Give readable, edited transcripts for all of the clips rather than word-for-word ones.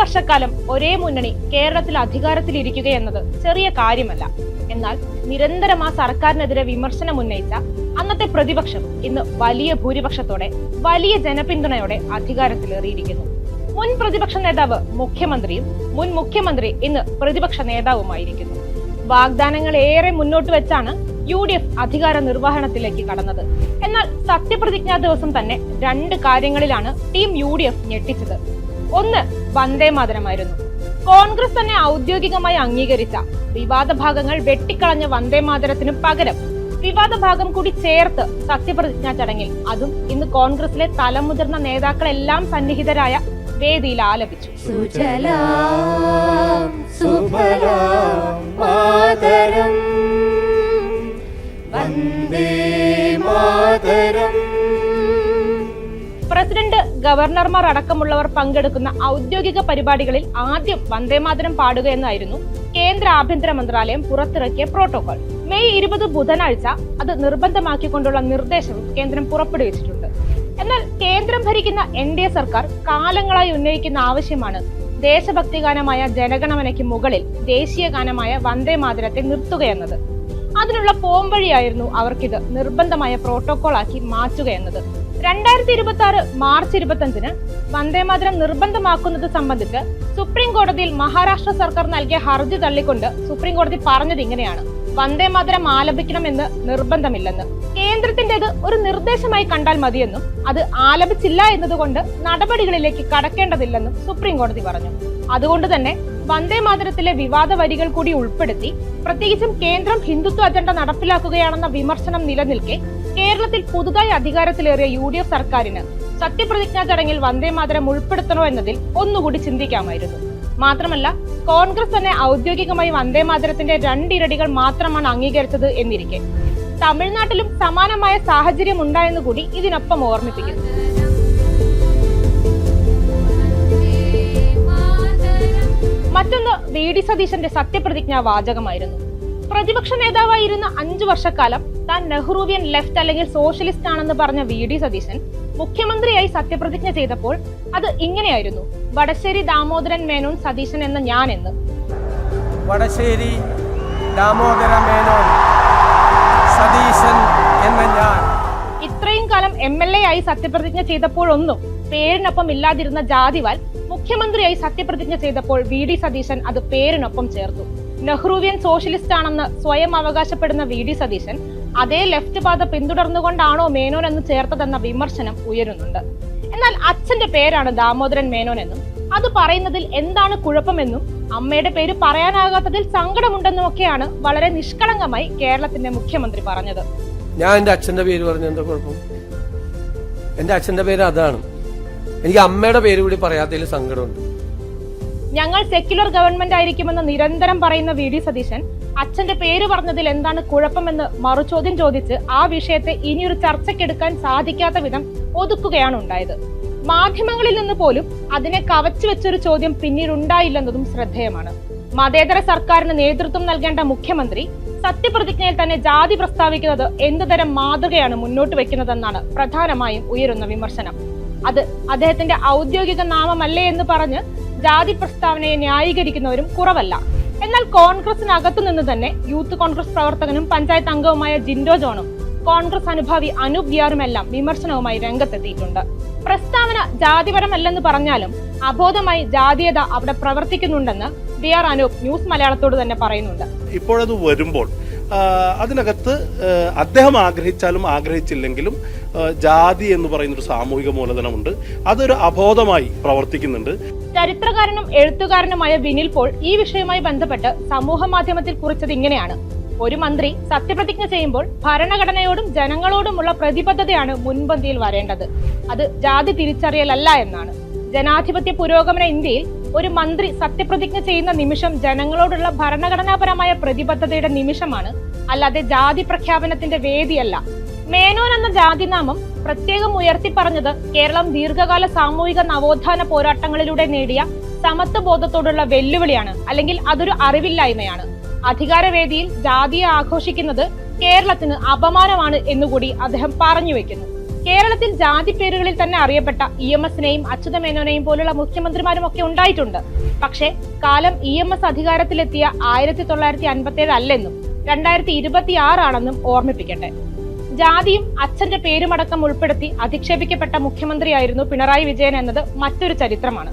വർഷക്കാലം ഒരേ മുന്നണി കേരളത്തിൽ അധികാരത്തിലിരിക്കുകയെന്നത് ചെറിയ കാര്യമല്ല. എന്നാൽ നിരന്തരം ആ സർക്കാരിനെതിരെ വിമർശനം ഉന്നയിച്ച അന്നത്തെ പ്രതിപക്ഷം ഇന്ന് വലിയ ഭൂരിപക്ഷത്തോടെ, വലിയ ജനപിന്തുണയോടെ അധികാരത്തിലേറിയിരിക്കുന്നു. മുൻ പ്രതിപക്ഷ നേതാവ് മുഖ്യമന്ത്രിയും മുൻ മുഖ്യമന്ത്രി ഇന്ന് പ്രതിപക്ഷ നേതാവുമായിരിക്കുന്നു. വാഗ്ദാനങ്ങൾ ഏറെ മുന്നോട്ട് വെച്ചാണ് UDF അധികാര നിർവഹണത്തിലേക്ക് കടന്നത്. എന്നാൽ സത്യപ്രതിജ്ഞാ ദിവസം തന്നെ രണ്ട് കാര്യങ്ങളിലാണ് ടീം UDF ഞെട്ടിച്ചത്. ഒന്ന് വന്ദേ മാതരമായിരുന്നു. കോൺഗ്രസ് തന്നെ ഔദ്യോഗികമായി അംഗീകരിച്ച വിവാദ ഭാഗങ്ങൾ വെട്ടിക്കളഞ്ഞ വന്ദേ മാതരത്തിന് പകരം വിവാദ ഭാഗം കൂടി ചേർത്ത് സത്യപ്രതിജ്ഞാ ചടങ്ങിൽ, അതും ഇന്ന് കോൺഗ്രസിലെ തലമുതിർന്ന നേതാക്കളെല്ലാം സന്നിഹിതരായ വേദിയിൽ ആലപിച്ചു. പ്രസിഡന്റ്, ഗവർണർമാർ അടക്കമുള്ളവർ പങ്കെടുക്കുന്ന ഔദ്യോഗിക പരിപാടികളിൽ ആദ്യം വന്ദേമാതരം പാടുക എന്നായിരുന്നു കേന്ദ്ര ആഭ്യന്തര മന്ത്രാലയം പുറത്തിറക്കിയ പ്രോട്ടോകോൾ. മെയ് 20 ബുധനാഴ്ച അത് നിർബന്ധമാക്കിക്കൊണ്ടുള്ള നിർദ്ദേശവും കേന്ദ്രം പുറപ്പെടുവിച്ചിട്ടുണ്ട്. എന്നാൽ കേന്ദ്രം ഭരിക്കുന്ന NDA സർക്കാർ കാലങ്ങളായി ഉന്നയിക്കുന്ന ആവശ്യമാണ് ദേശഭക്തി ഗാനമായ ജനഗണമനയ്ക്ക് മുകളിൽ ദേശീയ ഗാനമായ വന്ദേ മാതരത്തെ നിർത്തുകയെന്നത്. അതിനുള്ള പോംവഴിയായിരുന്നു അവർക്കിത് നിർബന്ധമായ പ്രോട്ടോകോൾ ആക്കി മാറ്റുക എന്നത്. 2026 മാർച്ച് 25 വന്ദേമാതരം നിർബന്ധമാക്കുന്നത് സംബന്ധിച്ച് സുപ്രീം കോടതിയിൽ മഹാരാഷ്ട്ര സർക്കാർ നൽകിയ ഹർജി തള്ളിക്കൊണ്ട് സുപ്രീം കോടതി പറഞ്ഞത് ഇങ്ങനെയാണ്: വന്ദേമാതരം ആലപിക്കണമെന്ന് നിർബന്ധമില്ലെന്ന്. കേന്ദ്രത്തിന്റേത് ഒരു നിർദ്ദേശമായി കണ്ടാൽ മതിയെന്നും അത് ആലപിച്ചില്ല എന്നതുകൊണ്ട് നടപടികളിലേക്ക് കടക്കേണ്ടതില്ലെന്നും സുപ്രീം കോടതി പറഞ്ഞു. അതുകൊണ്ട് തന്നെ വന്ദേമാതരത്തിലെ വിവാദ വരികൾ കൂടി ഉൾപ്പെടുത്തി, പ്രത്യേകിച്ചും കേന്ദ്രം ഹിന്ദുത്വ അജണ്ട നടപ്പിലാക്കുകയാണെന്ന വിമർശനം നിലനിൽക്കെ കേരളത്തിൽ പുതുതായി അധികാരത്തിലേറിയ UDF സർക്കാരിന് സത്യപ്രതിജ്ഞാ ചടങ്ങിൽ വന്ദേമാതരം ഉൾപ്പെടുത്തണോ എന്നതിൽ ഒന്നുകൂടി ചിന്തിക്കാമായിരുന്നു. മാത്രമല്ല, കോൺഗ്രസ് തന്നെ ഔദ്യോഗികമായി വന്ദേമാതരത്തിന്റെ 2 ഇരടികൾ മാത്രമാണ് അംഗീകരിച്ചത് എന്നിരിക്കെ തമിഴ്നാട്ടിലും സമാനമായ സാഹചര്യം ഉണ്ടായെന്ന് കൂടി ഇതിനൊപ്പം ഓർമ്മിപ്പിക്കുന്നു. മറ്റൊന്ന് VD സതീശന്റെ സത്യപ്രതിജ്ഞാ വാചകമായിരുന്നു. പ്രതിപക്ഷ നേതാവായിരുന്ന 5 വർഷക്കാലം താൻ നെഹ്റുവിയൻ ലെഫ്റ്റ് അല്ലെങ്കിൽ സോഷ്യലിസ്റ്റ് ആണെന്ന് പറഞ്ഞ VD സതീശൻ മുഖ്യമന്ത്രിയായി സത്യപ്രതിജ്ഞ ചെയ്തപ്പോൾ അത് ഇങ്ങനെയായിരുന്നു: വടശ്ശേരി ദാമോദരൻ മേനോൻ സതീശൻ എന്ന ഞാൻ എന്ന്. വടശ്ശേരി ദാമോദര മേനോൻ സതീശൻ എന്ന ഞാൻ. ഇത്രയും കാലം MLA ആയി സത്യപ്രതിജ്ഞ ചെയ്തപ്പോഴൊന്നും പേരിനൊപ്പം ഇല്ലാതിരുന്ന ജാതിവാൽ മുഖ്യമന്ത്രിയായി സത്യപ്രതിജ്ഞ ചെയ്തപ്പോൾ VD സതീശൻ അത് പേരിനൊപ്പം ചേർത്തു. നെഹ്റുവിയൻ സോഷ്യലിസ്റ്റ് ആണെന്ന് സ്വയം അവകാശപ്പെടുന്ന VD സതീശൻ അതേ ലെഫ്റ്റ് പാത പിന്തുടർന്നുകൊണ്ടാണോ മേനോൻ എന്ന് ചേർത്തതെന്ന വിമർശനം ഉയരുന്നുണ്ട്. എന്നാൽ അച്ഛന്റെ പേരാണ് ദാമോദരൻ മേനോൻ എന്നും അത് പറയുന്നതിൽ എന്താണ് കുഴപ്പമെന്നും അമ്മയുടെ പേര് പറയാനാകാത്തതിൽ സങ്കടമുണ്ടെന്നും ഒക്കെയാണ് വളരെ നിഷ്കളങ്കമായി കേരളത്തിന്റെ മുഖ്യമന്ത്രി പറഞ്ഞത്. ഞാൻ എന്റെ അച്ഛന്റെ പേര് പറഞ്ഞ എന്താ കുഴപ്പം? എന്റെ അച്ഛന്റെ പേര് അതാണ്. എനിക്ക് അമ്മയുടെ പേര് കൂടി പറയാത്തതിൽ സങ്കടമുണ്ട്. ഞങ്ങൾ സെക്യുലർ ഗവൺമെന്റ് ആയിരിക്കുമെന്ന് നിരന്തരം പറയുന്ന VD സതീശൻ അച്ഛന്റെ പേര് പറഞ്ഞതിൽ എന്താണ് കുഴപ്പമെന്ന് മറുചോദ്യം ചോദിച്ച് ആ വിഷയത്തെ ഇനിയൊരു ചർച്ചയ്ക്കെടുക്കാൻ സാധിക്കാത്ത വിധം ഒതുക്കുകയാണ് ഉണ്ടായത്. മാധ്യമങ്ങളിൽ നിന്ന് പോലും അതിനെ കവച്ചു വെച്ചൊരു ചോദ്യം പിന്നീട് ഉണ്ടായില്ലെന്നതും ശ്രദ്ധേയമാണ്. മതേതര സർക്കാരിന് നേതൃത്വം നൽകേണ്ട മുഖ്യമന്ത്രി സത്യപ്രതിജ്ഞയിൽ തന്നെ ജാതി പ്രസ്താവിക്കുന്നത് എന്തുതരം മാതൃകയാണ് മുന്നോട്ട് വെക്കുന്നതെന്നാണ് പ്രധാനമായും ഉയരുന്ന വിമർശനം. അത് അദ്ദേഹത്തിന്റെ ഔദ്യോഗിക നാമമല്ലേ എന്ന് പറഞ്ഞ് ജാതി പ്രസ്താവനയെ ന്യായീകരിക്കുന്നവരും കുറവല്ല. എന്നാൽ കോൺഗ്രസിനകത്തു നിന്ന് തന്നെ യൂത്ത് കോൺഗ്രസ് പ്രവർത്തകനും പഞ്ചായത്ത് അംഗവുമായ ജിൻഡോ ജോണും കോൺഗ്രസ് അനുഭാവി അനൂപ് ദിയാറുമെല്ലാം വിമർശനവുമായി രംഗത്തെത്തിയിട്ടുണ്ട്. പ്രസ്താവന ജാതിപരമല്ലെന്ന് പറഞ്ഞാലും അബോധമായി ജാതീയത അവിടെ പ്രവർത്തിക്കുന്നുണ്ടെന്ന് ദിയാർ അനൂപ് ന്യൂസ് മലയാളത്തോട് തന്നെ പറയുന്നുണ്ട്. ഇപ്പോഴത് വരുമ്പോൾ അതിനകത്ത് അദ്ദേഹം ആഗ്രഹിച്ചാലും ആഗ്രഹിച്ചില്ലെങ്കിലും ജാതി എന്ന് പറയുന്ന ഒരു സാമൂഹിക മൂലധനമുണ്ട്. അതൊരു അബോധമായി പ്രവർത്തിക്കുന്നുണ്ട്. ചരിത്രകാരനും എഴുത്തുകാരനുമായ വിനിൽ പോൾ ഈ വിഷയവുമായി ബന്ധപ്പെട്ട് സമൂഹ മാധ്യമത്തിൽ കുറിച്ചത് ഇങ്ങനെയാണ്: ഒരു മന്ത്രി സത്യപ്രതിജ്ഞ ചെയ്യുമ്പോൾ ഭരണഘടനയോടും ജനങ്ങളോടുമുള്ള പ്രതിബദ്ധതയാണ് മുൻപന്തിയിൽ വരേണ്ടത്. അത് ജാതി തിരിച്ചറിയലല്ല എന്നാണ്. ജനാധിപത്യ പുരോഗമന ഇന്ത്യയിൽ ഒരു മന്ത്രി സത്യപ്രതിജ്ഞ ചെയ്യുന്ന നിമിഷം ജനങ്ങളോടുള്ള ഭരണഘടനാപരമായ പ്രതിബദ്ധതയുടെ നിമിഷമാണ്, അല്ലാതെ ജാതി പ്രഖ്യാപനത്തിന്റെ വേദിയല്ല. മേനോൻ എന്ന ജാതിനാമം പ്രത്യേകം ഉയർത്തി പറഞ്ഞത് കേരളം ദീർഘകാല സാമൂഹിക നവോത്ഥാന പോരാട്ടങ്ങളിലൂടെ നേടിയ സമത്വ ബോധത്തോടുള്ള വെല്ലുവിളിയാണ്, അല്ലെങ്കിൽ അതൊരു അറിവില്ലായ്മയാണ്. അധികാരവേദിയിൽ ജാതിയെ ആഘോഷിക്കുന്നത് കേരളത്തിന് അപമാനമാണ് എന്നുകൂടി അദ്ദേഹം പറഞ്ഞു വെക്കുന്നു. കേരളത്തിൽ ജാതി പേരുകളിൽ തന്നെ അറിയപ്പെട്ട EMSനെയും അച്യുതമേനോനെയും പോലുള്ള മുഖ്യമന്ത്രിമാരും ഒക്കെ ഉണ്ടായിട്ടുണ്ട്. പക്ഷേ കാലം EMS അധികാരത്തിലെത്തിയ 1957 അല്ലെന്നും 2026 ആണെന്നും ഓർമ്മിപ്പിക്കട്ടെ. ജാതിയും അച്ഛന്റെ പേരുമടക്കം ഉൾപ്പെടുത്തി അധിക്ഷേപിക്കപ്പെട്ട മുഖ്യമന്ത്രിയായിരുന്നു പിണറായി വിജയൻ എന്നത് മറ്റൊരു ചരിത്രമാണ്.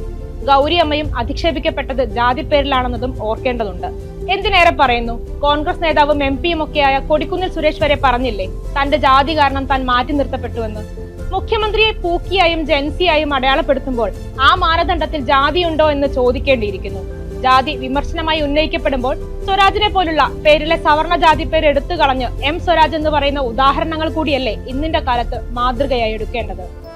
ഗൗരി അമ്മയും അധിക്ഷേപിക്കപ്പെട്ടത് ജാതി പേരിലാണെന്നതും ഓർക്കേണ്ടതുണ്ട്. എന്തിനേറെ പറയുന്നു, കോൺഗ്രസ് നേതാവും MP-യും ഒക്കെയായ കൊടിക്കുന്നിൽ സുരേഷ് വരെ പറഞ്ഞില്ലേ തന്റെ ജാതി കാരണം താൻ മാറ്റി നിർത്തപ്പെട്ടുവെന്ന്. മുഖ്യമന്ത്രിയെ പൂക്കിയായും ജൻസിയായും അടയാളപ്പെടുത്തുമ്പോൾ ആ മാനദണ്ഡത്തിൽ ജാതിയുണ്ടോ എന്ന് ചോദിക്കേണ്ടിയിരിക്കുന്നു. ജാതി വിമർശനമായി ഉന്നയിക്കപ്പെടുമ്പോൾ സ്വരാജിനെ പോലുള്ള പേരിലെ സവർണ ജാതി പേര് എടുത്തു കളഞ്ഞ് M സ്വരാജ് എന്ന് പറയുന്ന ഉദാഹരണങ്ങൾ കൂടിയല്ലേ ഇന്നിന്റെ കാലത്ത് മാതൃകയായി എടുക്കേണ്ടത്.